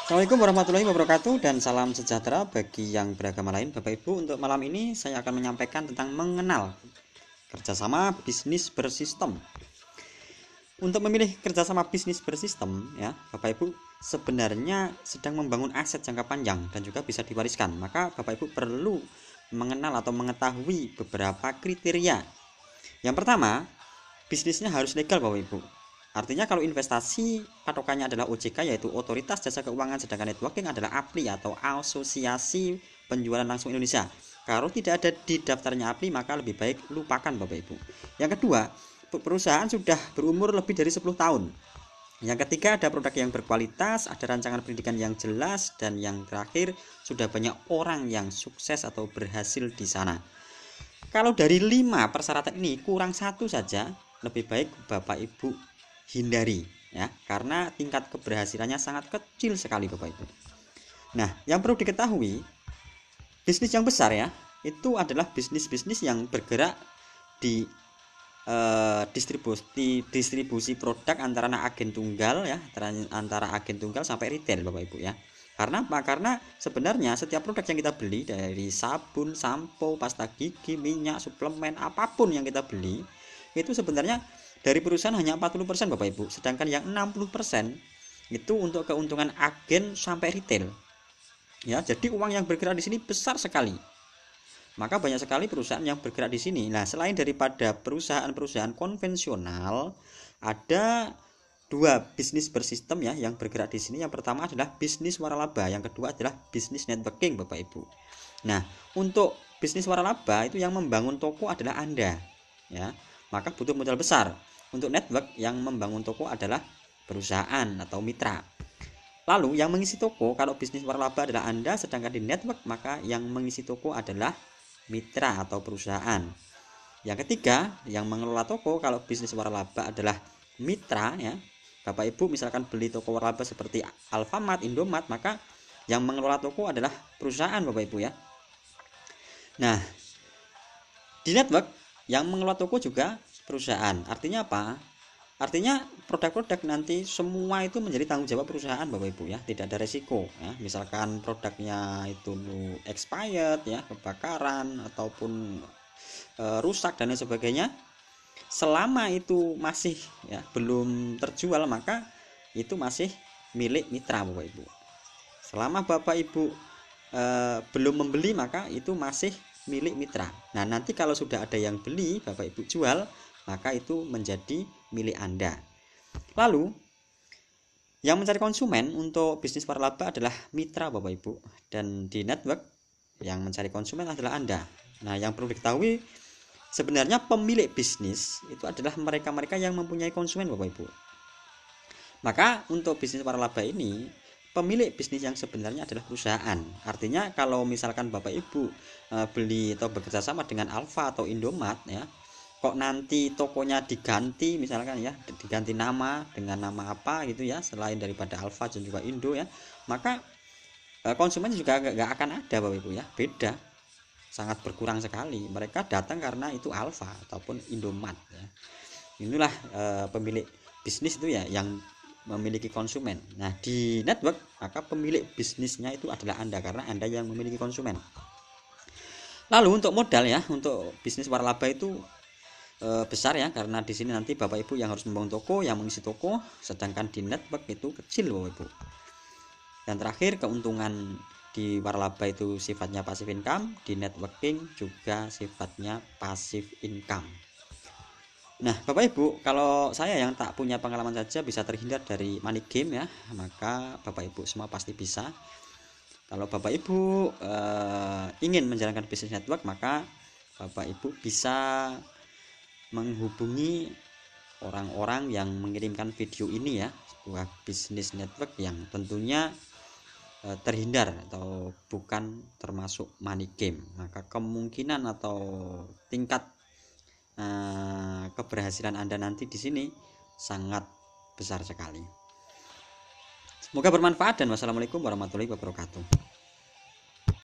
Assalamualaikum warahmatullahi wabarakatuh dan salam sejahtera bagi yang beragama lain. Bapak Ibu, untuk malam ini saya akan menyampaikan tentang mengenal kerjasama bisnis bersistem. Untuk memilih kerjasama bisnis bersistem, ya Bapak Ibu sebenarnya sedang membangun aset jangka panjang dan juga bisa diwariskan. Maka Bapak Ibu perlu mengenal atau mengetahui beberapa kriteria. Yang pertama, bisnisnya harus legal Bapak Ibu. Artinya kalau investasi patokannya adalah OJK, yaitu Otoritas Jasa Keuangan, sedangkan networking adalah APLI atau Asosiasi Penjualan Langsung Indonesia. Kalau tidak ada di daftarnya APLI, maka lebih baik lupakan Bapak Ibu. Yang kedua, perusahaan sudah berumur lebih dari 10 tahun. Yang ketiga, ada produk yang berkualitas, ada rancangan pendidikan yang jelas, dan yang terakhir, sudah banyak orang yang sukses atau berhasil di sana. Kalau dari 5 persyaratan ini kurang satu saja, lebih baik Bapak Ibu hindari, ya, karena tingkat keberhasilannya sangat kecil sekali Bapak Ibu. Nah, yang perlu diketahui, bisnis yang besar ya, itu adalah bisnis-bisnis yang bergerak di distribusi produk antara agen tunggal ya, antara agen tunggal sampai retail Bapak Ibu ya. Karena apa? Karena sebenarnya setiap produk yang kita beli, dari sabun, sampo, pasta gigi, minyak, suplemen, apapun yang kita beli, itu sebenarnya dari perusahaan hanya 40% Bapak Ibu, sedangkan yang 60% itu untuk keuntungan agen sampai retail. Ya, jadi uang yang bergerak di sini besar sekali. Maka banyak sekali perusahaan yang bergerak di sini. Nah, selain daripada perusahaan-perusahaan konvensional, ada dua bisnis bersistem ya yang bergerak di sini. Yang pertama adalah bisnis waralaba, yang kedua adalah bisnis networking Bapak Ibu. Nah, untuk bisnis waralaba itu yang membangun toko adalah Anda, ya. Maka butuh modal besar. Untuk network yang membangun toko adalah perusahaan atau mitra. Lalu yang mengisi toko, kalau bisnis waralaba adalah Anda, sedangkan di network maka yang mengisi toko adalah mitra atau perusahaan. Yang ketiga, yang mengelola toko, kalau bisnis waralaba adalah mitra ya. Bapak Ibu misalkan beli toko waralaba seperti Alfamart, Indomart, maka yang mengelola toko adalah perusahaan Bapak Ibu ya. Nah, di network yang mengelola toko juga perusahaan. Artinya apa? Artinya produk-produk nanti semua itu menjadi tanggung jawab perusahaan Bapak Ibu ya, tidak ada resiko ya. Misalkan produknya itu expired ya, kebakaran ataupun rusak dan lain sebagainya, selama itu masih ya belum terjual maka itu masih milik mitra Bapak Ibu. Selama Bapak Ibu belum membeli maka itu masih milik mitra. Nah, nanti kalau sudah ada yang beli Bapak Ibu jual, maka itu menjadi milik Anda. Lalu yang mencari konsumen untuk bisnis waralaba adalah mitra Bapak Ibu, dan di network yang mencari konsumen adalah Anda. Nah, yang perlu diketahui sebenarnya pemilik bisnis itu adalah mereka-mereka yang mempunyai konsumen Bapak Ibu. Maka untuk bisnis waralaba ini pemilik bisnis yang sebenarnya adalah perusahaan. Artinya kalau misalkan Bapak Ibu beli atau bekerja sama dengan Alfa atau Indomart ya, kok nanti tokonya diganti misalkan ya, diganti nama dengan nama apa gitu ya, selain daripada Alfa dan juga Indo ya, maka konsumen juga nggak akan ada Bapak Ibu ya, beda, sangat berkurang sekali. Mereka datang karena itu Alfa ataupun Indomart ya. Inilah pemilik bisnis itu ya yang memiliki konsumen. Nah, di network maka pemilik bisnisnya itu adalah Anda, karena Anda yang memiliki konsumen. Lalu untuk modal ya, untuk bisnis waralaba itu besar ya, karena di sini nanti Bapak Ibu yang harus membangun toko, yang mengisi toko, sedangkan di network itu kecil Bapak Ibu. Dan terakhir, keuntungan di waralaba itu sifatnya passive income, di networking juga sifatnya passive income. Nah, Bapak Ibu, kalau saya yang tak punya pengalaman saja bisa terhindar dari money game ya, maka Bapak Ibu semua pasti bisa. Kalau Bapak Ibu ingin menjalankan bisnis network, maka Bapak Ibu bisa menghubungi orang-orang yang mengirimkan video ini ya, sebuah bisnis network yang tentunya terhindar atau bukan termasuk money game. Maka kemungkinan atau tingkat keberhasilan Anda nanti di sini sangat besar sekali. Semoga bermanfaat dan wassalamualaikum warahmatullahi wabarakatuh.